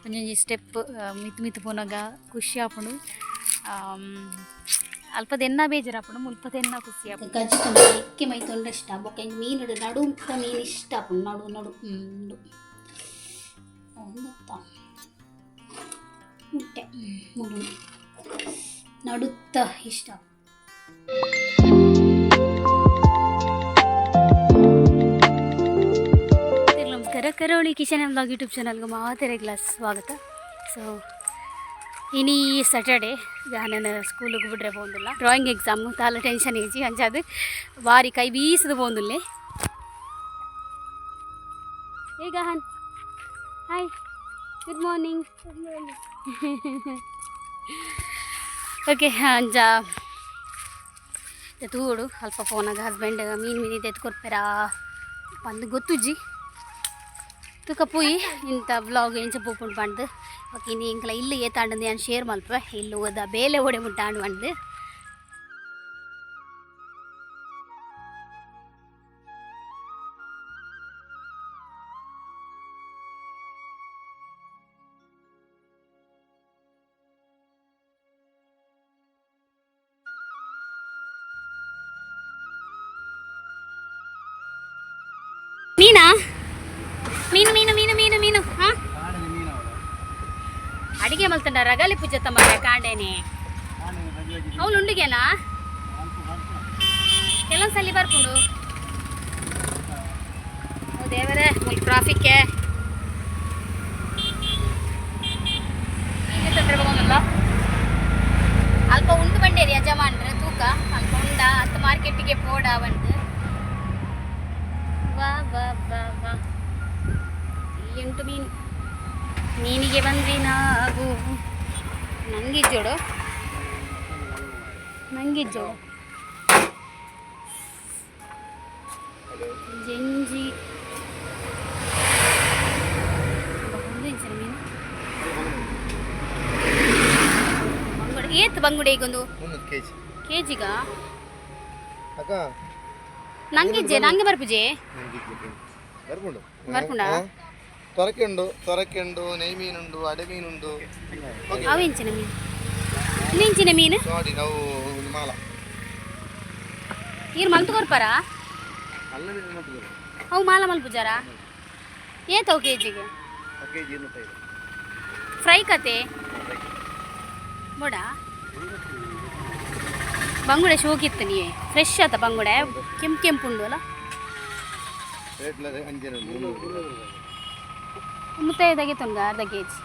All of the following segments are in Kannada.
ಒಂಜೊಂಜಿ ಸ್ಟೆಪ್ ಮಿತ್ ಮಿತ್ ಪೋನಾಗ ಖುಷಿ ಆಪುಂಡು. ಅಲ್ಪ ಎನ್ನ ಬೇಜಾರಾಪುಂಡು ಮುಲ್ಪ ಎನ್ನ ಖುಷಿ ಆಪುಂಡು. ಗಜ್ಜಿ ತೊಂಡ ಎಕ್ಕೆ ಮೈ ತೊಂಡ ಇಷ್ಟ ಬೊಕ್ಕ ಹಿಂಗೆ ಮೀನು ನಡು ಮೀನು ಇಷ್ಟ ಆಪುಂಡು. ನಡು ನಡು ಒಂದತ್ತ ಮುಟ್ಟೆ ಮುಡು ನಡುತ್ತ ಇಷ್ಟ. ನಮಸ್ಕಾರ, ಕರಾವಳಿ ಕಿಚನ್ ವ್ಲಾಗ್ ಯೂಟ್ಯೂಬ್ ಚಾನಲ್ಗೆ ಮಾತೆರೆಗ್ಲ ಸ್ವಾಗತ. ಸೊ ಇನಿ ಸ್ಯಾಟರ್ಡೇ ನಾನು ಸ್ಕೂಲಿಗೆ ಬಿಡ್ರೆ പോകുന്നിಲ್ಲ. ಡ್ರಾಯಿಂಗ್ ಎಕ್ಸಾಮು ತಾಲ ಟೆನ್ಷನ್ ಏಜಿ ಅಂಚಾದು ಬಾರಿ ಕೈ ಬೀಸದು പോകുന്നില്ലേ. ಈಗ ಹಾಯ್ ಗುಡ್ ಮಾರ್ನಿಂಗ್. ಓಕೆ ಅಂಜ ತೂಡು ಅಲ್ಪ ಫೋನಾಗ ಹಸ್ಬೆಂಡ್ ಮೀನು ಎತ್ಕೊಡ್ಪೇರಾ ಒಂದು ಗೊತ್ತುಜ್ಜಿ ತುಕ ಪೋಯಿ ಇಂಥ ವ್ಲಾಗ್ ಎಂಚ ಪೋಪುಂಡು ಪಂಡು. ಓಕೆ ಇನ್ನು ಇಂಕಲ ಇಲ್ಲಿ ಏತಾಂಡು ನಾನು ಶೇರ್ ಮಲ್ಪೆ ಇಲ್ಲಿ ಹೋದ ಬೇಲೆ ಓಡೆ ಮುಟ್ಟಾಂಡು ಪಂಡು. ಮೀನಾ ಮೀನು ಮೀನು ಮೀನು ಮೀನು ಮೀನು ಹಾಂ ಅಡಿಗೆ ಮಲ್ತಂಡ ರಗಾಲಿ ಪೂಜತ್ತ ಮರ ಕಾಂಡೇನೆ ಅವಳು ಉಂಡಿಗೆನಾ ಕೆಲವೊಂದ್ಸಲಿ ಬರ್ಕೊಂಡು ದೇವರೇ ಮುಲ್ ಟ್ರಾಫಿಕ್ಗೆ ಈಗ ತೊಂದರೆ ಬಗೋನಲ್ಲ ಅಲ್ಪ ಉಂಡು ಬಂಡೇರಿ ಯಜಮಾನ್ರೆ ತೂಕ ಅಲ್ಪ ಉಂಡ ಅಂತ ಮಾರ್ಕೆಟಿಗೆ ಪೋಡ ಬಂದು ವಾ ವಾ ವಾ ವಾ ಎಂಟು ಮೀನು ಮೀನಿಗೆ ಬಂದ್ವಿ ನಾವು. ನಂಗಿಜ್ಜೋಡು ಜಂಜಿ ಮೀನು ಬಂಗುಡೆ ಏತ್ ಬಂಗುಡೆ ಈಗೊಂದು ಕೆಜಿಗ ನಂಗಿಜ್ಜೆ ನಂಗೆ ಬರ್ಪುಜೆ ಬರ್ಪುಂಡ ತೊರಕೆಂಡು ನೈ ಮೀನುಂಡು ಅಡೆ ಮೀನುಂಡು ಅವು ಇಂಚಿನ ಮೀನು ಇಂಚಿನ ಮೀನು ನೋಡಿ ನಾವು ಮಾಲ ಈರು ಮಲ್ತು ಕೊರ್ಪಾರ ಅವು ಮಾಲ ಮಲ್ಪುಜಾರ ಏತವು ಕೆಜಿಗೆ ಫ್ರೈ ಕತೆ ಬೋಡ ಬಂಗುಡೆ ಶೋಕಿತ್ತು ನೀ ಫ್ರೆಶ್ ಆತ ಬಂಗುಡೆ ಕೆಂಪುಂಡು ಅಲ್ಲ ಮುತ್ತೈದಾಗೆ ತೊಂಗ ಅರ್ಧ ಕೆಜಿ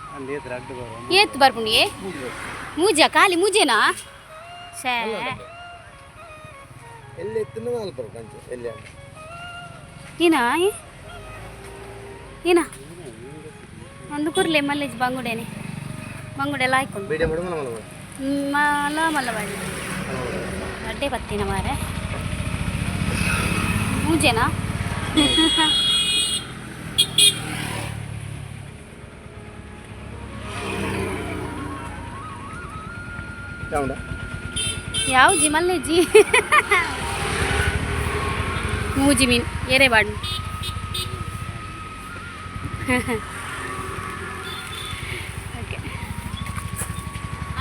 ಏತ್ ಬರ್ಪುಂಡಿ ಮೂಜ ಖಾಲಿ ಮೂಜೆನಾ ಶೇ ಏನ ಏನ ಒಂದು ಕುರ್ಲೆ ಮಲ್ಲೇಜ್ ಬಂಗುಡೆನೆ ಬಂಗುಡೆ ಎಲ್ಲ ಹಾಕೊಂಡು ಮಲ್ಲ ಮಲ್ಲ ಬಾಡಿ ಅಡ್ಡೆ ಬತ್ತಿನ ಮಾರೆ ಮೂಜೆನಾ ಯಾವ ಜಿ ಮಲ್ಲೇಜಿ ಮೂಜಿ ಮೀನು ಎರೆ ಬಾಡು ಓಕೆ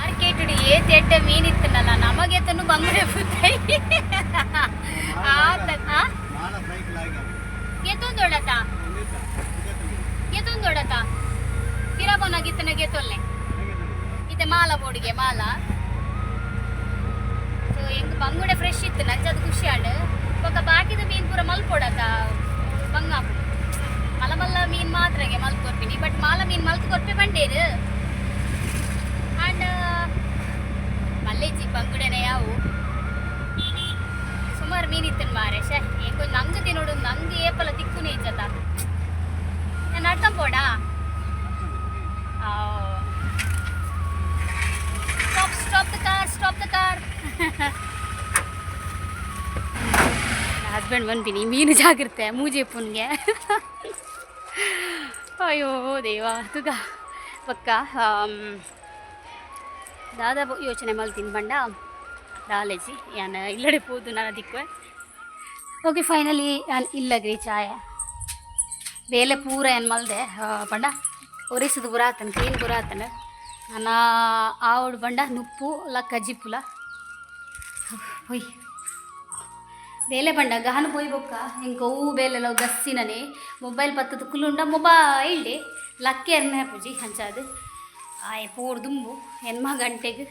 ಆರ್ಕೇಟುಡಿ ಏತ್ ಎಡ್ಡೆ ಮೀನಿತ್ತನಲ್ಲ ನಮಗೆ ತನು ಬಂಗುಡೆ ಬುತ್ತೈ ಎತ್ತೊಂದೊಡತ ಕಿರಾಬೋನಾಗಿತ್ತನ ಗೆತ್ತೊಲ್ಲೆ ಇತ್ತೆ ಮಾಲ ಬೋಡಿಗೆ ಮಾಲ. ಸೊ ಹೆಂಗೆ ಬಂಗುಡೆ ಫ್ರೆಶ್ ಇತ್ತು ನಂಜದು ಖುಷಿ ಆಡು ಇವಾಗ ಬಾಕಿದ ಮೀನು ಪೂರ ಮಲ್ಕೊಡತ್ತ ಬಂಗಾಪು ಮಲ ಮಲ್ಲ ಮೀನು ಮಾತ್ರಗೆ ಮಲ್ತು ಕೊಡ್ತೀನಿ ಬಟ್ ಮಾಲ ಮೀನು ಮಲ್ತು ಕೊಟ್ಟೆ ಬಂಡೇರು ಆ್ಯಂಡ್ ಮಲ್ಲೇಜಿ ಬಂಗುಡೆನೆ ಯಾವು ಸುಮಾರು ಮೀನಿತ್ತನ್ ಮಾರೆ ಶೇ ಹೆಂಗೊ ನಂಗೆ ತಿನ್ನೋಡು ನಂಗೆ ಏಪಲ ತಿಕ್ಕುನೇ ಇಜ್ಜತ ನಾನು ಅಡ್ಕಂ ಪೋಡಾ ಸ್ಟಾಪ್ ದ ಕಾರ್ ಹಸ್ಬೆಂಡ್ ಬಂದ್ಬಿನಿ ಮೀನು ಜಾಗಿರುತ್ತೆ ಮೂಜೆ ಪುನ್ಗೆ ಅಯ್ಯೋ ದೇವಾ ತುಗ ಪಕ್ಕ ದಾದಾ ಯೋಚನೆ ಮಲ್ತೀನಿ ಬಂಡ ರಾಲೇಜಿ ಯಾನು ಇಲ್ಲಡೆ ಪೋದು ನಾನು ದಿಕ್ಕುವೆ. ಓಕೆ ಫೈನಲಿ ಯಾನು ಇಲ್ಲಗ್ರಿ ಚಾಯ ಬೇಲೆ ಪೂರ ಏನು ಮಲ್ದೆ ಪಂಡ ಒರೆಸುದು ಬುರಾತನ ಕ್ಲೀನ್ ಬುರಾತನ ನಾನು ಆವಡು ಬಂಡ ನುಪ್ಪು ಲಕ್ಕ ಜಿಪ್ಪುಲ ಹೊಯ್ ಬೇಲೆ ಬಂಡ ಗಹನ ಪೋಯ್ ಬೊಕ್ಕ ಇಂಕ ಹೂ ಬೇಲೆಲ್ಲ ಗಸ್ಸಿನನೆ ಮೊಬೈಲ್ ಪತ್ತದ ಕುಲ್ಲುಂಡ ಮೊಬೈಲ್ ಲಕ್ಕೆ ಎರ್ನೆ ಪೂಜಿ ಹಂಚಾದು ಆಯ್ ಪೋಡು ದುಂಬು ಎನ್ಮ ಗಂಟೆಗೆ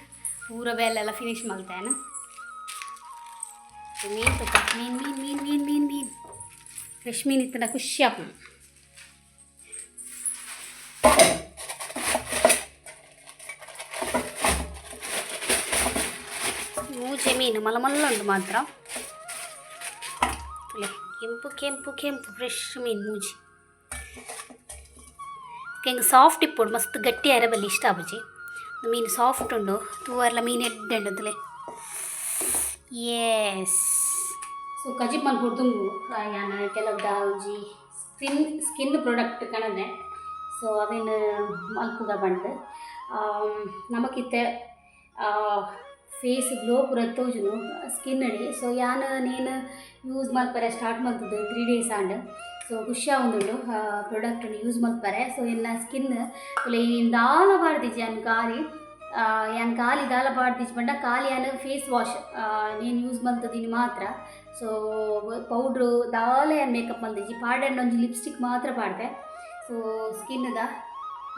ಪೂರ ಬೇಲೆಲ್ಲ ಫಿನಿಶ್ ಮಾಡ್ತೇನೆ ಮೀನು ತುಪ್ಪ ಮೀನು ಮೀನು ಮೀನು ಮೀನು ಮೀನು ಮೀನು ಫ್ರೆಶ್ ಮೀನು ಇತ್ತನ ಖುಷಿ ಆಪುಡು ಮೂಜೆ ಮೀನು ಮಲ್ಲ ಉಂಟು ಮಾತ್ರ ಕೆಂಪು ಕೆಂಪು ಕೆಂಪು ಫ್ರೆಶ್ ಮೀನು ಮೂಜಿ ಹೆಂಗೆ ಸಾಫ್ಟ್ ಇಪ್ಪುಡು ಮಸ್ತ್ ಗಟ್ಟಿ ಅರಬಲ್ಲಿ ಇಷ್ಟ ಆಪುಜಿ ಮೀನು ಸಾಫ್ಟ್ ಉಂಡು ತೂವರ್ಲ ಮೀನು ಎಡ್ಡೆ ಎಸ್ ಸೊ ಕಜಿಪ್ ಮಲ್ಪುಡು ತುಂಬು ನಾನು ಕೆಲವ್ದ ಒಂಜಿ ಸ್ಕಿನ್ ಪ್ರಾಡಕ್ಟ್ ಕಣದೆ ಸೊ ಅವೇನು ಮಲ್ಪುಗ ಬಂದು ನಮಕಿತ್ತೆ ಫೇಸ್ ಗ್ಲೋ ಪೂರ ತೋಜುನು ಸ್ಕಿನ್ ಅಡಿ ಸೊ ನೀನು ಯೂಸ್ ಮಲ್ಪರೆ ಸ್ಟಾರ್ಟ್ ಮಾಡ್ತದ್ದು 3 days ಆಂಡ್ ಸೊ ಖುಷಿ ಆಗುಂಡು ಪ್ರಾಡಕ್ಟನ್ನು ಯೂಸ್ ಮಲ್ಪರೆ ಸೊ ಸ್ಕಿನ್ ದಾಲ ಬಾಡ್ದಿಜಿ ಕಾಲಿ ದಾಲ ಬಾಡ್ದಿಜಿ ಬಂಡ ಕಾಲಿ ಫೇಸ್ ವಾಶ್ ನೀನು ಯೂಸ್ ಮಲ್ತದೀನಿ ಮಾತ್ರ ಸೊ ಪೌಡ್ರು ದಾಲ ಮೇಕಪ್ ಮಲ್ದಿಜಿ ಪಾಡಂಡ್ ಒಂಜಿ ಲಿಪ್ಸ್ಟಿಕ್ ಮಾತ್ರ ಪಾಡ್ದೆ ಸೊ ಸ್ಕಿನ್ದ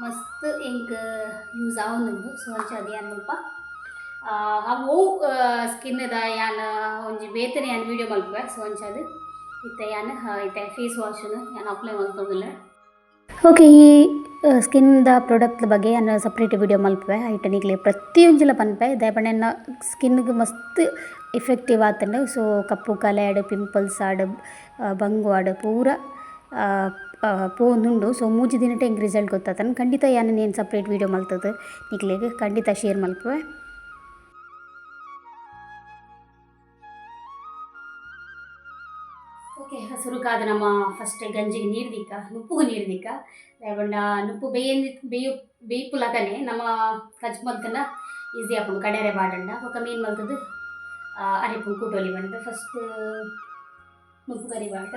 ಮಸ್ತ್ ಇಂಕ್ ಯೂಸ್ ಆಗುಂಡು ಸೊ ಅಂಚ ಮುಲ್ಪ ಅವು ಸ್ಕಿನ್ದ ಒಂಜಿ ಬೇತನೆ ವೀಡಿಯೋ ಮಲ್ಪುವೆ ಸೊ ಅಂಚದು ಇತ್ತೆ ಫೇಸ್ ವಾಶನ್ನು ಅಪ್ಲೈ ಮಲ್ತೋದಿಲ್ಲ ಓಕೆ ಈ ಸ್ಕಿನ್ದ ಪ್ರಾಡಕ್ಟ್ ಬಗ್ಗೆ ನಾನು ಸಪ್ರೇಟ್ ವೀಡಿಯೋ ಮಲ್ಪುವೆ ಐಟನಿಗೆ ಪ್ರತಿಯೊಂಜಿಲ ಪನ್ಪೆ ದಯಪಂಡ ಸ್ಕಿನ್ಗೆ ಮಸ್ತ್ ಎಫೆಕ್ಟಿವ್ ಆತಂಡು ಸೊ ಕಪ್ಪು ಕಲೆ ಆಡು ಪಿಂಪಲ್ಸ್ ಆಡು ಬಂಗು ಆಡು ಪೂರ ಪೋನುಂಡು ಸೊ ಮೂಜಿ ದಿನಟೆ ಹೆಂಗೆ ರಿಸಲ್ಟ್ ಗೊತ್ತಾತನು ಖಂಡಿತ ನೀನು ಸಪ್ರೇಟ್ ವೀಡಿಯೋ ಮಲ್ತದ್ದು ನಿಕ್ಲೆಗೆ ಖಂಡಿತ ಶೇರ್ ಮಲ್ಪುವೆ ಓಕೆ ಸುರುಕಾದ ನಮ್ಮ ಫಸ್ಟ್ ಗಂಜಿಗೆ ನೀರು ದಿಕ್ಕ ನುಪ್ಪುಗೂ ನೀರು ದಿಕ್ಕ ಲೇಬಂಡ ನುಪ್ಪು ಬೇಯಿಪುಲಕನೆ ನಮ್ಮ ಕಚ್ ಮಲ್ತನ ಈಸಿ ಆಪುಂಡು ಕಡೆರೆ ಬಾಡಂಡ ಒಕ್ಕ ಮೀನು ಮಲ್ತದ್ದು ಅರಿಪುಂಡು ಕೂಟೋಲಿ ಬಂದು ಫಸ್ಟ್ ನುಪ್ಪು ಕರಿ ಬಾಡ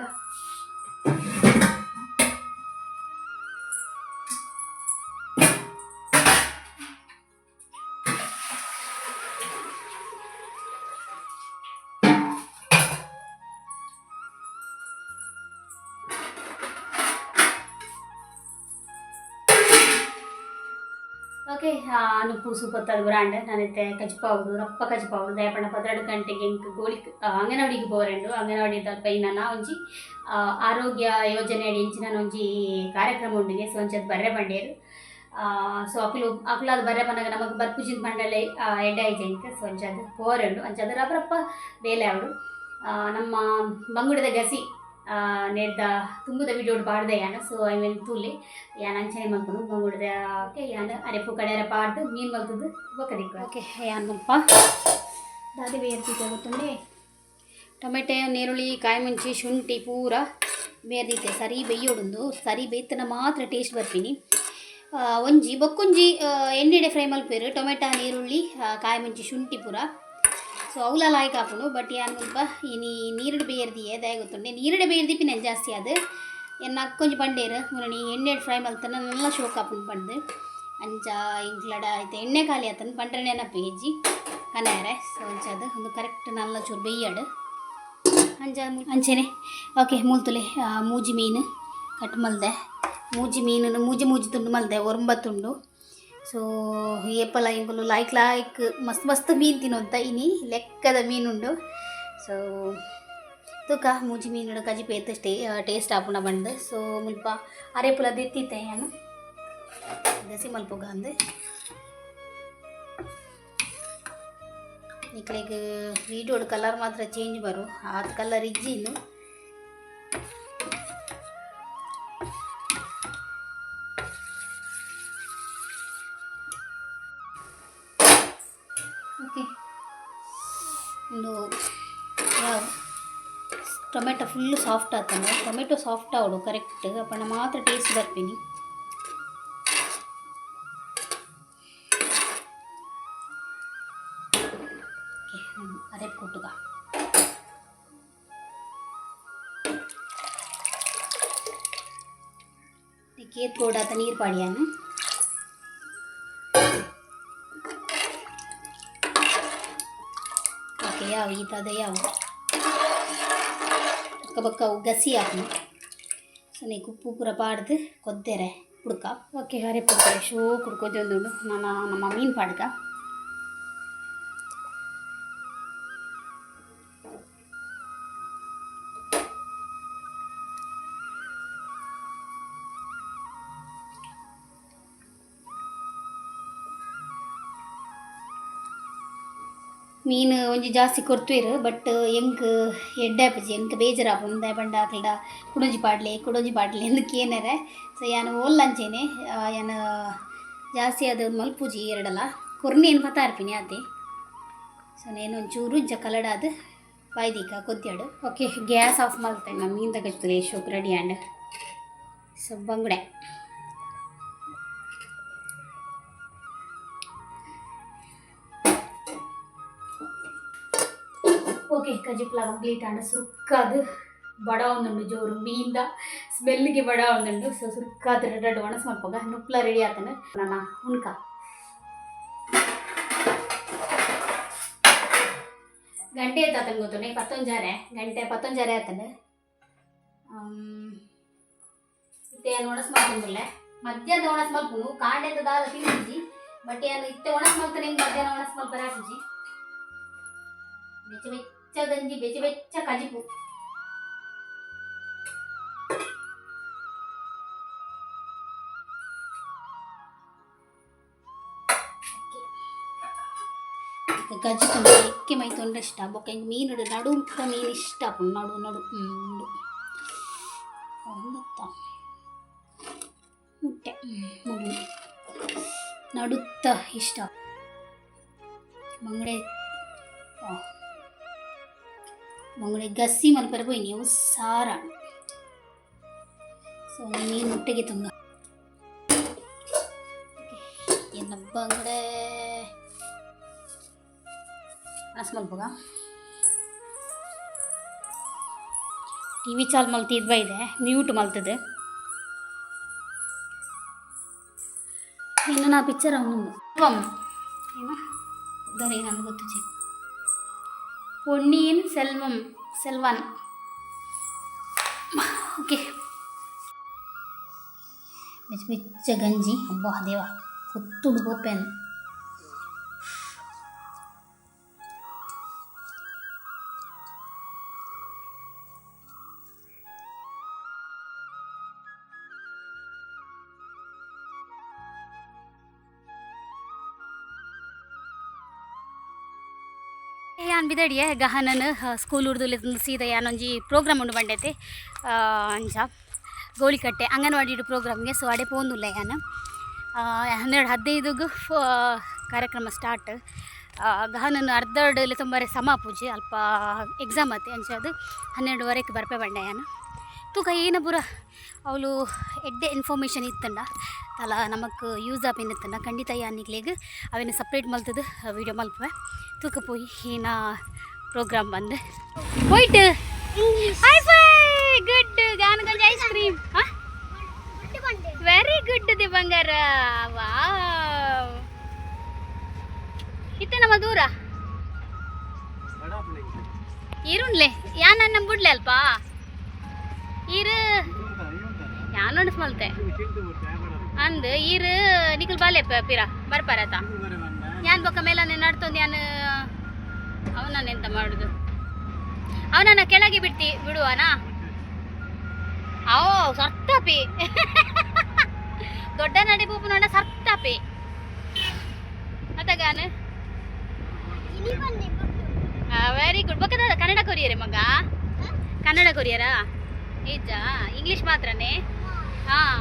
ಓಕೆ ನುಪ್ಪು ಸೂಪತ್ತದ ಬ್ರಾಂಡ್ ನಾನೈತೆ ಕಚ್ಪಾವುದು ರಪ್ಪ ಕಚ್ಪಾವುದು ದಯಪಂಡ 12 ಗಂಟೆಗೆ ಇಂಕ್ ಗೋಳಿ ಅಂಗನವಾಡಿಗೆ ಬೋರೆಂಡು ಅಂಗನವಾಡಿದ ಪೈನ ಒಂಜಿ ಆರೋಗ್ಯ ಯೋಜನೆ ಅಡಿ ಇಂಚಿನ ಒಂಜಿ ಕಾರ್ಯಕ್ರಮ ಉಂಡಿಗೆ ಸೊ ಒಂಚದು ಬರ್ರೆ ಬಂಡೇರು ಸೊ ಅಕ್ಲಾದ ಬರ್ರೆ ಬಂದಾಗ ನಮಗೆ ಬರ್ಪುಜಿನ ಬಂಡಲೆ ಎಡ್ಡೆ ಐಜೆ ಇಂಕ ಸೊ ಒಂಚದು ಬೋರೆಂಡು ಅಂಚದು ರಪ್ಪ ಬೇಲೆ ಅವಡು ನಮ್ಮ ಬಂಗುಡದ ಗಸಿ ನೇರ್ದ ತುಂಬದ ವಿಡಿಯೋ ಪಾಡ್ದೆ ಸೊ ಐ ಮೀನ್ ತೂಲಿ ಅಂಚನೆ ಮಲ್ಪನು ಬಂಗುಡದ ಓಕೆ ಅರೆಪು ಕಡೆಯರ ಪಾಡ್ದು ಮೀನು ಮಲ್ತದ್ದು ಬೊಕ್ಕದಿಕ್ಕ ಓಕೆ ಮಲ್ಪ ದಾದಿ ಬೇರ್ತಿದ್ದೆ ಗೊತ್ತುಂಡೆ ಟೊಮೆಟೊ ನೀರುಳ್ಳಿ ಕಾಯಿ ಮುಂಚಿ ಶುಂಠಿ ಪೂರ ಬೇರ್ದಿತ್ತೆ ಸರಿ ಬೇಯೋಡುಂದು ಸರಿ ಬೇಯ್ತನ ಮಾತ್ರ ಟೇಸ್ಟ್ ಬರ್ತೀನಿ ಒಂಜಿ ಬೊಕ್ಕೊಂಜಿ ಎಣ್ಣೆಡೆ ಫ್ರೈ ಮಲ್ಪೇರು ಟೊಮೆಟೊ ನೀರುಳ್ಳಿ ಕಾಯಿ ಮುಂಚಿ ಶುಂಠಿ ಪೂರ ಸೊ ಅವಲ ಲಾಯ್ಕ್ ಹಾಕೊಂಡು ಬಟ್ ಸ್ವಲ್ಪ ನೀರುಡು ಬೇರ್ದಿಯೇ ದಯ ಗೊತ್ತುಂಡೆ ನೀರುಡೆ ಬೇರ್ದಿಪ್ಪಿ ನಾನು ಜಾಸ್ತಿ ಅದು ಅಕ್ಕೊಂಜಿ ಬಂಡೇರು ಮುರಣಿ ಎಣ್ಣೆ ಫ್ರೈ ಮಲ್ತನ ನಲ್ಲ ಶೋಕ್ ಹಾಕೊಂಡು ಬಂದು ಅಂಚ ಇಂಕ್ಲಡ ಆಯ್ತು ಎಣ್ಣೆ ಖಾಲಿ ಆತನ ಪಂಡ್ರೆ ನೆನಪು ಹೆಜ್ಜಿ ಕನೆಯರೆ ಸೊ ಅಂಚದು ಒಂದು ಕರೆಕ್ಟ್ ನಲ್ಲ ಚೂರು ಬೇಯ್ಯಾಡು ಅಂಚೆನೆ ಓಕೆ ಮೂಲ್ತುಲೆ ಮೂಜಿ ಮೀನು ಕಟ್ ಮಲ್ದೆ ಮೂಜಿ ಮೀನು ಮೂಜಿ ತುಂಡು ಮಲ್ದೆ ಒಂಬತ್ತುಂಡು ಸೊ ಏಪಲ ಇಂಕುಲು ಲಾಯ್ಕ್ ಮಸ್ತ್ ಮೀನು ತಿನ್ನೋಂತ ಲೆಕ್ಕದ ಮೀನುಂಡು ಸೊ ತುಕ ಮೂಜಿ ಮೀನು ಕಜಿಪೇತ ಟೇಸ್ಟ್ ಆಪುಣ ಬಂದು ಸೊ ಮುಲ್ಪ ಅರೆಪುಲ ದೆತ್ತಿತ್ತೆ ನಾನು ದಸಿ ಮಲ್ಪುಗ ಅಂದು ಇಕ್ಲೆಗ್ ವೀಡಿಯೋಡು ಕಲರ್ ಮಾತ್ರ ಚೇಂಜ್ ಬರು ಆ ಕಲರ್ ಇಜ್ಜಿನು ಓಕೆ ಒಂದು ಟೊಮೆಟೊ ಫುಲ್ಲು ಸಾಫ್ಟ್ ಆತಂದ್ರೆ ಟೊಮೆಟೊ ಸಾಫ್ಟ್ ಆವಡು ಕರೆಕ್ಟ್ ಅಪ್ಪಣ ಮಾತ್ರ ಟೇಸ್ಟ್ ಬರ್ತೀನಿ ಅದೇ ಕೊಟ್ಟುಗ ಕೇತ್ ಬೋಡಾತ ನೀರು ಪಾಡಿಯಾನು ಓಕೆ ಯಾವ ಈತದ ಯಾವ ಬಕ್ಕ ಬಕ್ಕ ಗಸಿ ಹಾಕು ಸೊನ್ನೆ ಉಪ್ಪು ಪೂರ ಪಾಡ್ದು ಕೊದ್ದೇರೆ ಹುಡ್ಕ ಓಕೆ ಹರೆ ಪುಡ್ಕ ಶೋ ಕುಡ್ಕೋದು ಒಂದು ನಾನು ನಮ್ಮ ಮೀನು ಪಾಡ್ಕ ಮೀನು ಒಂಜಿ ಜಾಸ್ತಿ ಕೊಡ್ತೀರು ಬಟ್ ಎಂಕ್ ಎಡ್ಡಾಪಜಿ ಎಂಕ್ ಬೇಜಾರಾಪ ಮುಂದೆ ಬಂಡ ಆಕಲ್ಡ ಕುಡಂಜಿ ಪಾಡ್ಲೆ ಎಂದಕ್ಕೆ ಏನಾರೆ ಸೊ ಯಾನು ಓಲ್ಲಂಚೇನೆ ಯಾನು ಜಾಸ್ತಿ ಅದು ಮಲ್ಪೂಜಿ ಎರಡಲ್ಲ ಕೊರ್ನಿ ಏನು ಪತಾ ಇರ್ತೀನಿ ಆತೆ ಸೊ ನೇನು ಒಂಚೂರು ಕಲಡ ಅದು ಬಾಯ್ದಿಕ್ಕ ಕೊದ್ದಾಡು ಓಕೆ ಗ್ಯಾಸ್ ಆಫ್ ಮಾಡ್ತೇನೆ ನಾನು ಮೀನು ತಗೋತೀನಿ ಶೋಕ್ ರೆಡಿ ಆ್ಯಂಡ್ ಸೊ ಬಂಗುಡೆ ಓಕೆ ಕಜಿಪ್ಲ ಕಂಪ್ಲೀಟ್ ಆಂಡ ಸುರ್ಕಾದು ಬಡ ಒಂದುಂಡು ಜೋರು ಮೀನ್ದ ಸ್ಮೆಲ್ಗೆ ಬಡ ಒಂದುಂಡು ಸೊ ಸುರ್ಕಾದ ರೆಡ್ ಒಣಸ್ ಮಲ್ಪಗ ನುಪ್ಲ ರೆಡಿ ಆತನ ನನ್ನ ಉಣ್ಕ ಗಂಟೆ ಆತನ ಗೊತ್ತುಂಡೆ 11 ಆತನ ಇತ್ತೆ ಏನು ಒಣಸ್ ಮಲ್ಪುಂಡುಲ್ಲೆ ಮಧ್ಯಾಹ್ನ ಒಣಸ್ ಮಲ್ಪುನು ಕಾಂಡೆದ ದಾಲ ತಿಂದಿಜಿ ಬಟ್ ಏನು ಇತ್ತೆ ಒಣಸ್ ಮಲ್ಪನೆ ಮಧ್ಯಾಹ್ನ ಒಣಸ್ ಮಲ್ಪರ ಹಾಕಿಜಿ ಬೆಚ್ಚ ಗಂಜಿ ಬೆಚ್ಚ ಕಜಿಪು ಗಜಿಪು ಎಕ್ಕೆ ಮೈ ತೊಂದರೆ ಇಷ್ಟ ಬೊಕ್ಕ ಹಿಂಗೆ ಮೀನು ನಡುತ್ತ ಮೀನು ಇಷ್ಟ ನಡು ಒಂದತ್ತ ಮುಟ್ಟೆ ಮುಳ್ಳು ನಡುತ್ತ ಇಷ್ಟ ಮಂಗಡೆ ಗಸಿ ಮಲ್ಪರ ಪೋಯಿ ನೀವು ಸಾರ ಸೊ ಮೀನು ಮುಟ್ಟೆಗೆ ತುಂಗ ಎನ್ನ ಬಂಗಡೆ ಅಸ್ ಮಲ್ಪಗ ಟಿವಿ ಚಾಲ್ ಮಲ್ತಿದ್ವ ಇದೆ ಮ್ಯೂಟ್ ಮಲ್ತದೆ ಇನ್ನು ನಾ ಪಿಕ್ಚರ್ ಅವನು ಏನು ದೊರೆ ನನಗೆ ಗೊತ್ತು பொன்னியின் செல்வன் ಓಕೆ ಬೆಚ್ಚ ಗಂಜಿ ಅಬ್ಬಾ ದೇವ ಪುತ್ತುಡು ಗೋಪೆನ್ ಯಾನ್ ಬಿದಡಿಯೇ ಗಹನನ್ ಸ್ಕೂಲ್ ಉರ್ದುಲೆ ಸೀದಾ ಯಾನೊಂಜಿ ಪ್ರೋಗ್ರಾಮ್ ಉಂಡು ಬಂಡೈತೆ ಅಂಚ ಗೋಳಿಕಟ್ಟೆ ಅಂಗನವಾಡಿ ಪ್ರೋಗ್ರಾಮ್ಗೆ ಸೊ ಅಡೆ ಪೋಂದುಲ್ಲ ಯಾನು 12:15 ಕಾರ್ಯಕ್ರಮ ಸ್ಟಾರ್ಟ್ ಗಹನನ್ ಅರ್ಧಡ್ಲೆ ತುಂಬಾರೆ ಸಮಾಪುಜಿ ಅಲ್ಪ ಎಕ್ಸಾಮ್ ಆತಿ ಅಂಚದು 12:15 ಬರ್ಪೆ ಬಂಡೆ ಯಾನು ತೂಕ ಏನ ಪೂರ ಅವಳು ಎಡ್ಡೆ ಇನ್ಫಾರ್ಮೇಷನ್ ಇತ್ತಂಡ ಅಲ್ಲ ನಮಕ್ ಯೂಸ್ ಆಪ್ ಏನಿತ್ತಂಡ ಖಂಡಿತ ಯಾನಿಗ್ಲೇಗ ಅವೇನು ಸಪ್ರೇಟ್ ಮಲ್ತದ ವೀಡಿಯೋ ಮಲ್ಪೆ ತೂಕ ಪೋಯಿ ಏನ ಪ್ರೋಗ್ರಾಮ್ ಬಂದು ಹೋಯ್ಟ್ ಹೈ ಫೈ ಗುಡ್ ಗಾನಗಂಜ ಐಸ್ ಕ್ರೀಮ್ ವೆರಿ ಗುಡ್ ದಿ ಬಂಗಾರ ವಾವ್ ಇತ್ತೆ ನಮ್ಮ ದೂರ ಈರುಣ್ಲೆ ಯಾನ್ ನನ್ನ ಬಿಡ್ಲೆ ಅಲ್ಪ ಈರು ಯಾನೋಡು ಸ್ಮಲ್ತೆ ಅಂದ್ ಈರು ನಿಖಲ್ ಬಾಲೆ ಪಿರ ಬರ್ಪಾರತ ಯಾನ್ ಬೊಕ್ಕ ಮೇಲನೆ ನಡ್ತೊಂದು ಯಾನು ಅವನನ್ನ ಎಂತ ಮಾಡುದು ಅವನನ್ನ ಕೆಳಗೆ ಬಿಡುವನಾ ಓ ಸರ್ತಾಪಿ ದೊಡ್ಡ ನಡಿ ಪೂಪು ನೋಡ ಸರ್ತಾಪಿ ಅತಗಾನ ವೆರಿ ಗುಡ್ ಬೊಕ್ಕ ಕನ್ನಡ ಕೊರಿಯರೇ ಮಗ ಕನ್ನಡ ಕೊರಿಯರಾ ಈಜ ಇಂಗ್ಲಿಷ್ ಮಾತ್ರನೇ ಹಾಂ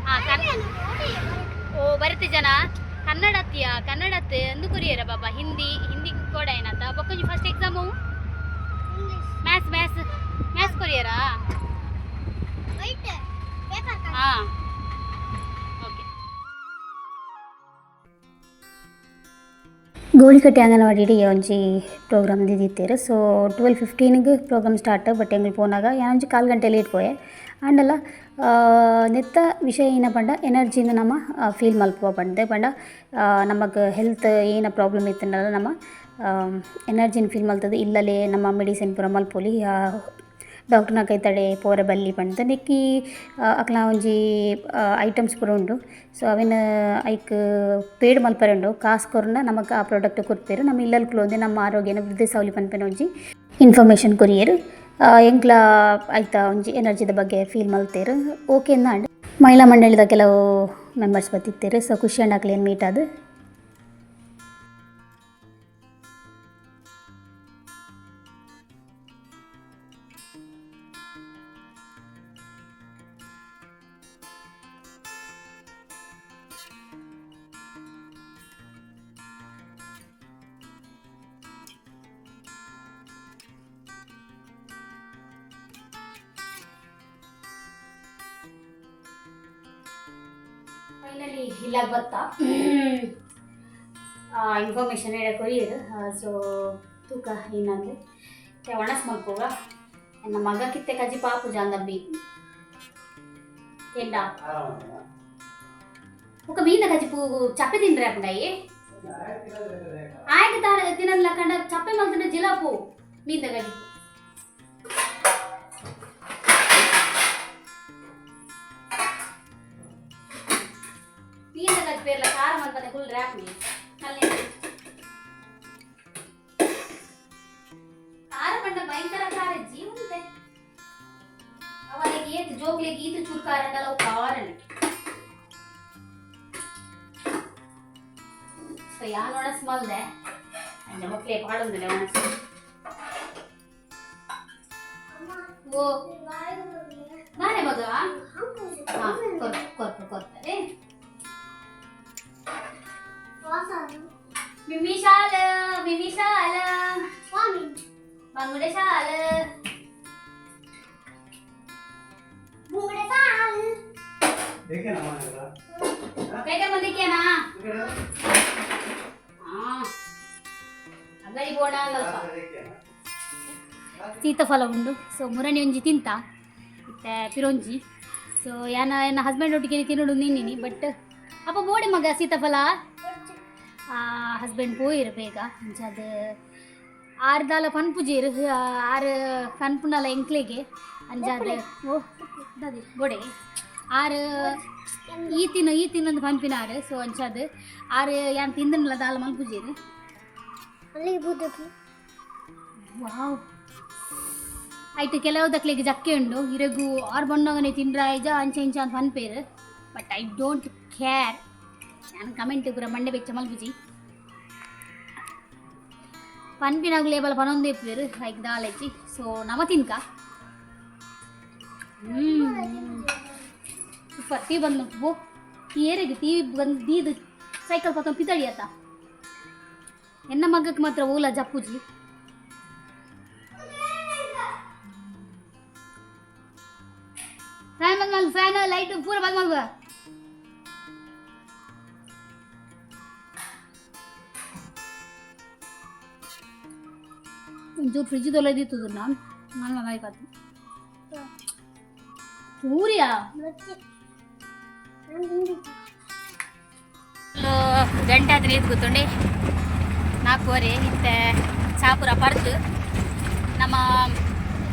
ಹಾಂ ಓ ಬರುತ್ತೆ ಜನ ಕನ್ನಡತ್ತೆ ಅಂದು ಕೊರಿಯರ ಬಾಬಾ ಹಿಂದಿ ಕೂಡ ಏನಂತ ಬೊಕ್ಕೊಂಜಿ ಫಸ್ಟ್ ಎಕ್ಸಾಮು ಮ್ಯಾಥ್ಸ್ ಕೊರಿಯರಾ ಹಾಂ ಓಕೆ ಗೋಳಿಕಟ್ಟೆ ಅಂಗನವಾಡಿ ಒಂಜಿ ಪ್ರೋಗ್ರಾಮ್ ದಿದ್ದೀರು ಸೊ 12:15 ಪ್ರೋಗ್ರಾಮ್ ಸ್ಟಾರ್ಟ್ ಬಟ್ ಎಂಗ್ಳು ಪೋನಾಗ ಒಂಜಿ 1/4 ಗಂಟೆ ಲೇಟ್ ಪೋಯೆ ಆಂಡಲ ನೆತ್ತ ವಿಷಯ ಏನ ಪಂಡ ಎನರ್ಜಿನ ನಮ್ಮ ಫೀಲ್ ಮಲ್ಪುವ ಪಂಡೆ ಪಂಡ ನಮಗೆ ಹೆಲ್ತ್ ಏನ ಪ್ರಾಬ್ಲಮ್ ಇತ್ತಂಡಲ್ಲ ನಮ್ಮ ಎನರ್ಜಿನ ಫೀಲ್ ಮಲ್ತದೆ ಇಲ್ಲಲೇ ನಮ್ಮ ಮೆಡಿಸಿನ್ ಪೂರ ಮಲ್ಪೊಲಿ ಡಾಕ್ಟರ್ನ ಕೈತಡೆ ಪೋರೆ ಬಲ್ಲಿ ಪಂಡ ನೆಕ್ಕಿ ಅಕ್ಲ ಒಂಜಿ ಐಟಮ್ಸ್ ಪೂರ ಉಂಡು ಸೊ ಅವಿನ ಐಕ್ ಪೇಡ್ ಮಲ್ಪರೆ ಉಂಡು ಕಾಸು ಕೊರ್ನ ನಮಗೆ ಆ ಪ್ರಾಡಕ್ಟ್ ಕೊಡ್ಪೇರು ನಮ್ಮ ಇಲ್ಲಲ್ ಕ್ಲೋಂದೆ ನಮ್ಮ ಆರೋಗ್ಯನ ವೃದ್ಧಿಸಾವಲಿ ಪನ್ಪೆನ ಒಂಜಿ ಇನ್ಫಾರ್ಮೇಷನ್ ಕೊರಿಯರು ಎಂಕ್ಲ ಆಯ್ತಾ ಒಂಜಿ ಎನರ್ಜಿದ ಬಗ್ಗೆ ಫೀಲ್ ಮಲ್ತೇರು ಓಕೆ ಅಂದ ಮಹಿಳಾ ಮಂಡಳಿದ ಕೆಲವು ಮೆಂಬರ್ಸ್ ಬತ್ತಿತ್ತೇರು ಸೊ ಖುಷಿ ಅಂಡಾಕ್ಲೇನು ಮೀಟ್ ಅದು ಫೈನಲಿ ಇಲ್ಲ ಗೊತ್ತಾ ಇನ್ಫಾರ್ಮೇಷನ್ ಹೇಳ ಕೊರಿಯರು ಸೊ ತೂಕ ಏನಂದರೆ ಒಣಸ್ ಮಲ್ಪೋಗ ನನ್ನ ಮಗ ಕಿತ್ತೆ ಕಜಿ ಪಾಪು ಜಾಂದಬ್ಬಿ ಎಂಡ ఒక ಮೀನ ಕಜಿ ಪೂ ಚಪ್ಪೆ ತಿನ್ರೆ ಅಪ್ಪಂಡಾಯಿ ಆಯ್ತು ತಾರ ತಿನ್ನಲ್ಲ ಕಂಡ ಚಪ್ಪೆ ಮಲ್ತಿನ ಜಿಲಾಪು ಮೀನ ಕಜಿ పేర్ల కారం అంతా ఫుల్ ర్యాప్ ని మళ్ళీ కారం అంటే భయంకర కార జీవుంటే ಅವನಿಗೆ ಏತ್ ಜೋಗ್ಲೆ ಗೀತ ಚುರ್ಕಾರಲ್ಲ ಅವು ಕಾರನೆ ಸೊ ಯಾ ನೋಡಸ್ ಮಲ್ದೆ ಅಂಜ ಮಕ್ಳೆ ಪಾಡೊಂದಿಲ್ಲ ಒಣಸ್ ಓ ಬಾರೆ ಮಗ ಹಾ ಕೊರ್ತಾರೆ Mimisaal, Bangudesal, Bangudesal. Dekhe na mana? Kaya mo dekhe na? Agadi boda lalpa. ಸೀತಾಫಲ ಉಂಡು ಸೊ ಮುರಣಿ ಒಂಜಿ ತಿಂತ ಮತ್ತೆ ಪಿರೊಂಜಿ ಸೊ ನನ್ನ ಹಸ್ಬೆಂಡ್ ಒಟ್ಟಿಗೆ ತಿನ್ನೋಡು ನಿನ್ನಿನಿ ಬಟ್ ಅಪ್ಪ ಬೋಡೆ ಮಗ ಸೀತಾಫಲ ಹಸ್ಬೆಂಡ್ ಪೋಯಿರು ಬೇಗ ಅಂಚದು ಆರ್ದಾಲ ಪನ್ಪುಜೀರು ಆರು ಪನ್ಪುನಲ ಎಂಕ್ಲೆಗೆ ಅಂಜಾದ ಓ ಅದೇ ಬೋಡೆ ಆರು ಈತಿನೊಂದು ಪನ್ಪಿನಾರು ಸೊ ಅಂಚದು ಆರು ಯಾನ್ ತಿಂದನಲ್ಲ ದಾಲ ಮಲ್ಪುಜೀರು ವಾವ್ ಆಯ್ತು ಕೆಲವುದಕ್ಲಿಗೆ ಜಕ್ಕೆ ಉಂಡು ಇರಗು ಆರು ಬಣ್ಣಗನೆ ತಿಂದ್ರ ಐಜ ಅಂಚ ಇಂಚ ಅಂತ ಪನ್ಪೇರು ಬಟ್ ಐ ಡೋಂಟ್ ಕೇರ್ ನಾನು ಕಮೆಂಟ್ ಪೂರ ಮಂಡೆ ಬೆಚ್ಚ ಮಲ್ಪುಜಿ ಪನ್ಪಿನಾಗು ಲೇಬಲ್ ಪನೊಂದು ಇಪ್ಪೇರು ಲೈಕ್ ದಾಲೆಜ್ಜಿ ಸೊ ನಮ ತಿನ್ಕ ಸೂಪರ್ ಟೀ ಬಂದು ಬೋ ಏರಿಗೆ ಟೀ ಬಂದು ದೀದು ಸೈಕಲ್ ಪಕ್ಕ ಪಿತಳಿ ಆತ ಎನ್ನ ಮಗಕ್ಕೆ ಮಾತ್ರ ಓಲಾ ಜಪ್ಪುಜಿ ಫ್ಯಾನ್ ಬಂದ್ ಮಲ್ಗು ಫ್ಯಾನ್ ಲೈಟ್ ಪೂರ ಬಂದ್ ಮಲ್ಗ ಒಂಚೂರು ಫ್ರಿಜ್ ತೊಳೆದಿತ್ತು ನಾನು ಗಾಯ್ಕಾತು ಸೂರ್ಯ ಗಂಟೆ ಆದ್ರೆ ಎದ್ದು ಕೂತ್ಕೊಂಡೆ 4:30 ಇತ್ತೆ ಚಾಪುರ ಪರ್ದು ನಮ್ಮ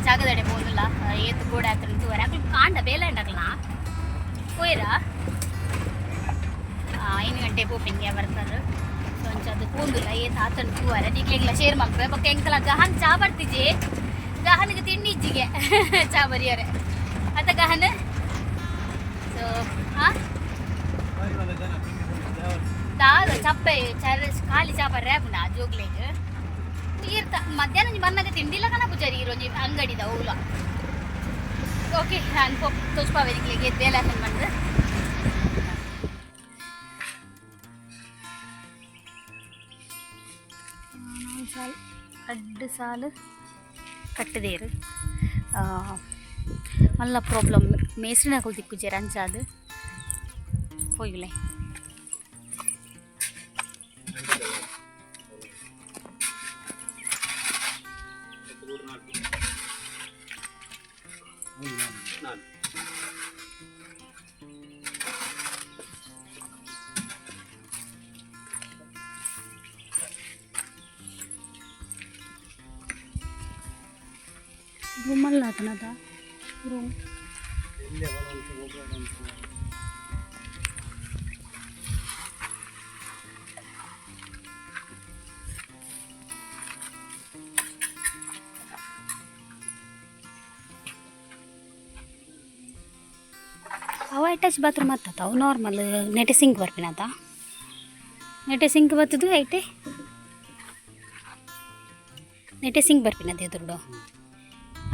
ಜಾಗದಡೆ ಹೋಗಲ್ಲ ಏತು ಗೋಡೆ ಹತ್ರ ತೂವರೆ ಅಕ್ಲು ಕಾಂಡ ಬೇಲೆ ಉಂಡಕ್ಲ ಹೋಯ್ರ 5 ಗಂಟೆ ಪೋಪಿಂಗೆ ಬರ್ತಾರೆ ಸೊ ಅಂಚದು ಪೂಂದಿಲ್ಲ ಏತು ಆತನ ತೂವರೆ ನಿಗ್ಲಿಗ್ಲ ಶೇರ್ ಮಲ್ಪೆ ಬೊಕ್ಕ ಎಂಕಲ ಗಹನ್ ಚಾ ಬರ್ತಿಜಿ ಗಹನ್ಗೆ ತಿಂಡಿ ಇಜ್ಜಿಗೆ ಚಾ ಬರಿಯೋರೆ ಅತ್ತ ಗಹನ್ ಸೊ ದಾದ ಚಪ್ಪೆ ಖಾಲಿ ಚಾಪ ರ್ಯಾಪ್ನ ಜೋಗ್ಲೆಗ್ ಇರ್ತ ಮಧ್ಯಾಹ್ನ ಬಂದಾಗ ತಿಂಡಿಲ್ಲ ಕಣ ಪೂಜಾರಿ ಇರೋಂಜಿ ಅಂಗಡಿದ ಓಲ ಓಕೆ ನಾನು ತೋಚ್ಪಾವೇದಿಗ್ಲಿಗೆ ಬೇಲೆ ಹಾಕೊಂಡು ಬಂದು ಸಾಲು ಅಡ್ಡು ಸಾಲು ಕಟ್ಟದೇರು ಮಲ್ಲ ಪ್ರಾಬ್ಲಮ್ ಮೇಸ್ರಿನ ಕುಲ್ತಿಕ್ಕುಜೇರ ಅಂಚಾದು ಹೋಗಿಲೆ ರೂಮಲ್ಲಿ ಆತನದ ರೂಮ್ ಅವ ಅಟ್ಯಾಚ್ ಬಾತ್ರೂಮ್ ಆಗ್ತದ ಅವು ನಾರ್ಮಲ್ ನೆಟೆ ಸಿಂಕ್ ಬರ್ಪಿನದ ನೆಟೆ ಸಿಂಕ್ ಬರ್ತದು ಐಟೆ ನೆಟೆ ಸಿಂಕ್ ಬರ್ಪಿನದ ಎದುರುಡು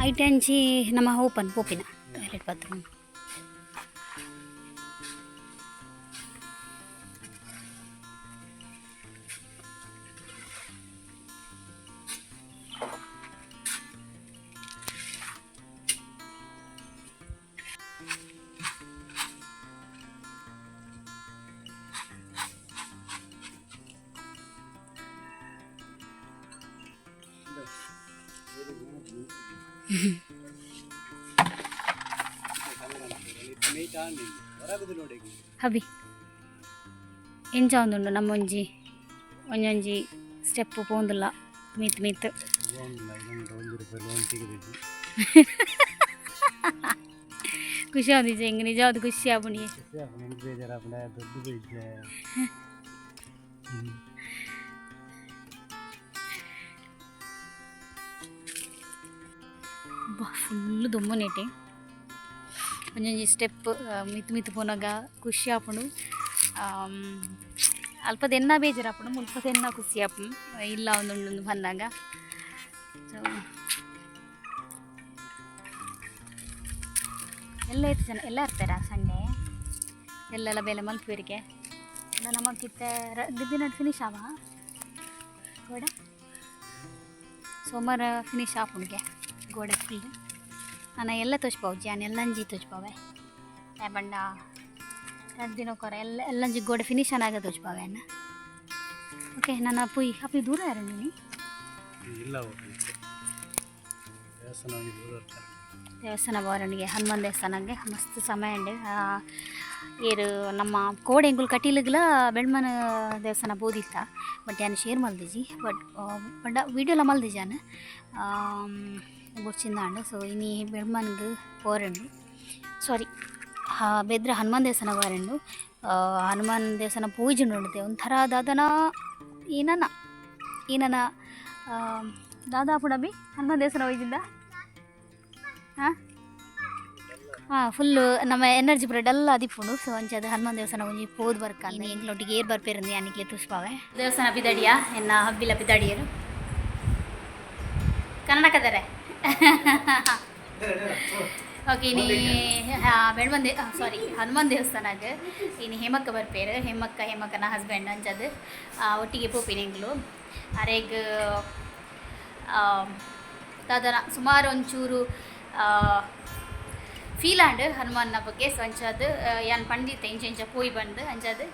ಐಟೆ ಅಂಚಿ ನಮ್ಮ ಓಪನ್ ಪೋಪಿನ ಟಾಯ್ಲೆಟ್ ಬಾತ್ರೂಮ್ ಹಬಿ ಎಂಜ ಒಂದುಂಡು ನಮ್ಮೊಂಜಿ ಒಂಜೊಂಜಿ ಸ್ಟೆಪ್ ಪೋಂದುಲ್ಲ ಮೀತ್ ಮೀತ್ ಖುಷಿ ಆದಿಜ ಹಿಂಗೆ ನಿಜವಾದ ಖುಷಿ ಆಪುಣಿ ಫುಲ್ ದೊಮ್ಮನೇಟೆ ಒಂಜೊಂಜಿ ಸ್ಟೆಪ್ ಮಿತ್ ಮಿತ್ ಪೋನಾಗ ಖುಷಿ ಆಪುಂಡು ಅಲ್ಪದ ಎನ್ನ ಬೇಜಾರು ಆಪುಂಡು ಮುಲ್ಪದ ಎನ್ನ ಖುಷಿ ಆಪುಂಡು ಇಲ್ಲ ಒಂದೊಂದು ಬಂದಾಗ ಸೊ ಎಲ್ಲ ಇತ್ತು ಜನ ಎಲ್ಲ ಇರ್ತಾರ ಸಂಡೇ ಎಲ್ಲೆಲ್ಲ ಬೇಲೆ ಮಲ್ಪುವರಿಗೆ ನಮಗಿತ್ತ ದಿನ ಫಿನಿಶ್ ಆವ ಗೋಡೆ ಸೋಮವಾರ ಫಿನಿಶ್ ಆಪುಂಡಿಗೆ ಗೋಡೆ ಫುಲ್ ನಾನು ಎಲ್ಲ ತೋಚ್ಪಾವು ಜಾನ್ ಎಲ್ಲಂಜಿ ತೋಚ್ಪಾವೆ ಬಂಡ 2 ದಿನಕ್ಕೊರ ಎಲ್ಲಂಜಿ ಗೋಡೆ ಫಿನಿಶ್ ಆಗ ತೋಚ್ಪಾವೆ ಅನ್ನ ಓಕೆ ನಾನು ಅಪ್ಪಿ ದೂರ ಯಾರು ನೀನು ದೇವಸ್ಥಾನ ಬೋರಣಿಗೆ ಹನುಮಾನ್ ದೇವಸ್ಥಾನಕ್ಕೆ ಮಸ್ತ್ ಸಮಯ ಉಂಡು ಏರು ನಮ್ಮ ಕೋಡೆ ಎಂಗುಲ್ ಕಟೀಲಿಗ್ಲ ಬೆಳ್ಮನ ದೇವಸ್ಥಾನ ಬೋದಿತ್ತ ಬಟ್ ಯಾನು ಶೇರ್ ಮಲ್ದಿಜಿ ಬಟ್ ಪಂಡ ವೀಡಿಯೋಲ ಮಲ್ದಿಜಾನು ಗುರ್ಚಿಂದಾಂಡು ಸೊ ಇನಿ ಬೆಳ್ಮನ್ಗೆ ಪೋರಂಡು ಸಾರಿ ಬೆದ್ರ ಹನುಮಾನ್ ದೇವಸ್ಥಾನ ಬಾರಂಡು ಹನುಮಾನ್ ದೇವಸ್ಥಾನ ಪೂಜೆ ನೋಡಿದೆ ಒಂಥರ ದಾದನ ಏನನ ದಾದಾ ಪುಡಬಿ ಹನುಮಾನ್ ದೇವಸ್ಥಾನ ಹೋಯ್ತಿದ್ದ ಹಾಂ ಫುಲ್ಲು ನಮ್ಮ ಎನರ್ಜಿ ಪೂರ ಡಲ್ ಆದಿಪ್ಪುಂಡು ಸೊ ಅಂಚದು ಹನುಮಾನ್ ದೇವಸ್ಥಾನ ಒಂಜಿ ಪೋದು ಬರ್ಕಲ್ಲ ಎಂಗ್ಲೊಟ್ಟಿಗೆ ಏರ್ ಬರ್ಪೇರಂದು ಯಾನಿಕ್ಲೆ ತುಷ್ಪಾವೆ ದೇವಸ್ಥಾನ ಪಿದಡಿಯ ಎನ್ನ ಹಬ್ಬಿಲ ಪಿದಡಿಯರು ಕನ್ನಡಕದರೆ ಓಕೆ ಇನಿ ಬೆಳ್ಮನ್ ಸಾರಿ ಹನುಮಾನ್ ದೇವಸ್ಥಾನಕ್ಕೆ ಇನ್ನು ಹೇಮಕ್ಕ ಬರ್ಪೇರು ಹೇಮಕ್ಕನ ಹಸ್ಬೆಂಡ್ ಅಂಚದು ಒಟ್ಟಿಗೆ ಪೋಪಿನೆಂಗ್ಲು ಅರೆಗ್ ದಾದನ ಸುಮಾರು ಒಂಚೂರು ಫೀಲ್ ಆಂಡ್ ಹನುಮಾನ್ನ ಬಗ್ಗೆ ಸೊ ಅಂಚದು ಯಾನ್ ಪಂಡಿತ ಇಂಚ ಪೋಯಿ ಬಂದು ಅಂಚದು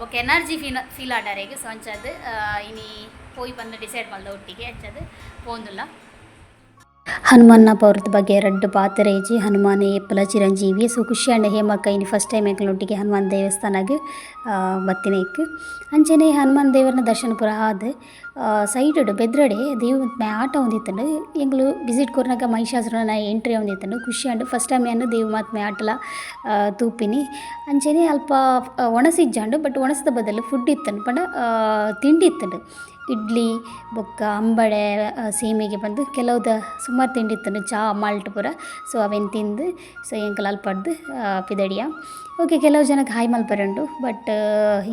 ಬೊಕ್ಕ ಎನರ್ಜಿ ಫೀಲ್ ಆಡಾರೆಗೆ ಸೊ ಅಂಚದು ಇನಿ ಪೋಯಿ ಬಂದು ಡಿಸೈಡ್ ಮಾಡ್ದ ಒಟ್ಟಿಗೆ ಅಂಚದು ಪೋಂದುಲ್ಲ ಹನುಮನ್ನ ಪೌರದ ಬಗ್ಗೆ 2 ಪಾತ್ರೇಜಿ ಹನುಮಾನ ಏಪಲ ಚಿರಂಜೀವಿ ಸೊ ಖುಷಿ ಅಂಡ್ ಹೇಮಕ್ಕ ಇನ್ನು ಫಸ್ಟ್ ಟೈಮ್ ಎಂಕ್ಲೊಟ್ಟಿಗೆ ಹನುಮಾನ್ ದೇವಸ್ಥಾನಗೆ ಬತ್ತಿನೇಕ್ ಅಂಚನೆ ಹನುಮಾನ್ ದೇವರನ ದರ್ಶನ ಪೂರ ಆದ್ ಸೈಡ್ ಬೆದ್ರಡೆ ದೇವ ಆಟ ಹೊಂದಿತ್ತಂಡು ಎಂಗ್ಲು ವಿಸಿಟ್ ಕೊರ್ನಾಗ ಮಹಿಷಾಸುರನ ಎಂಟ್ರಿ ಹೊಂದಿತ್ತಂಡು ಖುಷಿ ಅಂಡ್ ಫಸ್ಟ್ ಟೈಮ್ ಏನು ದೇವ ಮಾತ್ಮೆ ಆಟಲ ತೂಪಿನಿ ಅಂಚನೆ ಅಲ್ಪ ಒಣಸಿಜ್ಜಾಂಡು ಬಟ್ ಒಣಸಿದ ಬದಲು ಫುಡ್ ಇತ್ತಂಡು ಪಂಡ ತಿಂಡಿ ಇತ್ತಂಡು ಇಡ್ಲಿ ಬೊಕ್ಕ ಅಂಬಡೆ ಸೀಮೆಗೆ ಬಂದು ಕೆಲವುದ ಸುಮಾರು ತಿಂಡಿ ಇತ್ತಂಡು ಚಾ ಮಾಲ್ಟ್ ಪೂರ ಸೊ ಅವೆನ್ ತಿಂದು ಸೊ ಎಂಕಲ್ ಅಲ್ಪಡ್ದು ಪಿದಡಿಯ ಓಕೆ ಕೆಲವು ಜನಕ್ಕೆ ಹಾಯ್ ಮಲ್ಪರುಂಡು ಬಟ್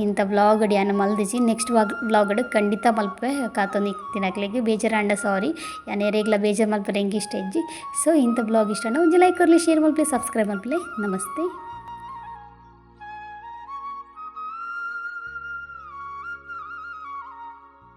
ಇಂಥ ವ್ಲಾಗ್ ಡ್ಯಾನ ಮಲ್ದಿಜಿ ನೆಕ್ಸ್ಟ್ ವ್ಲಾಗ್ ಖಂಡಿತ ಮಲ್ಪೆ ಕಾತೊಂದು ತಿನ್ನಕ್ಲಿಗೆ ಬೇಜಾರಾಂಡ ಸಾರಿ ಯಾನೇ ರೇಗ್ಲ ಬೇಜಾರು ಮಲ್ಪರೆ ಹೆಂಗೆ ಇಷ್ಟ ಇಜ್ಜಿ ಸೊ ಇಂಥ ವ್ಲಾಗ್ ಇಷ್ಟ ಒಂಜಿ ಲೈಕ್ ಕೊರಲಿ ಶೇರ್ ಮಲ್ಪಲೆ ಸಬ್ಸ್ಕ್ರೈಬ್ ಮಲ್ಪಲೆ ನಮಸ್ತೆ.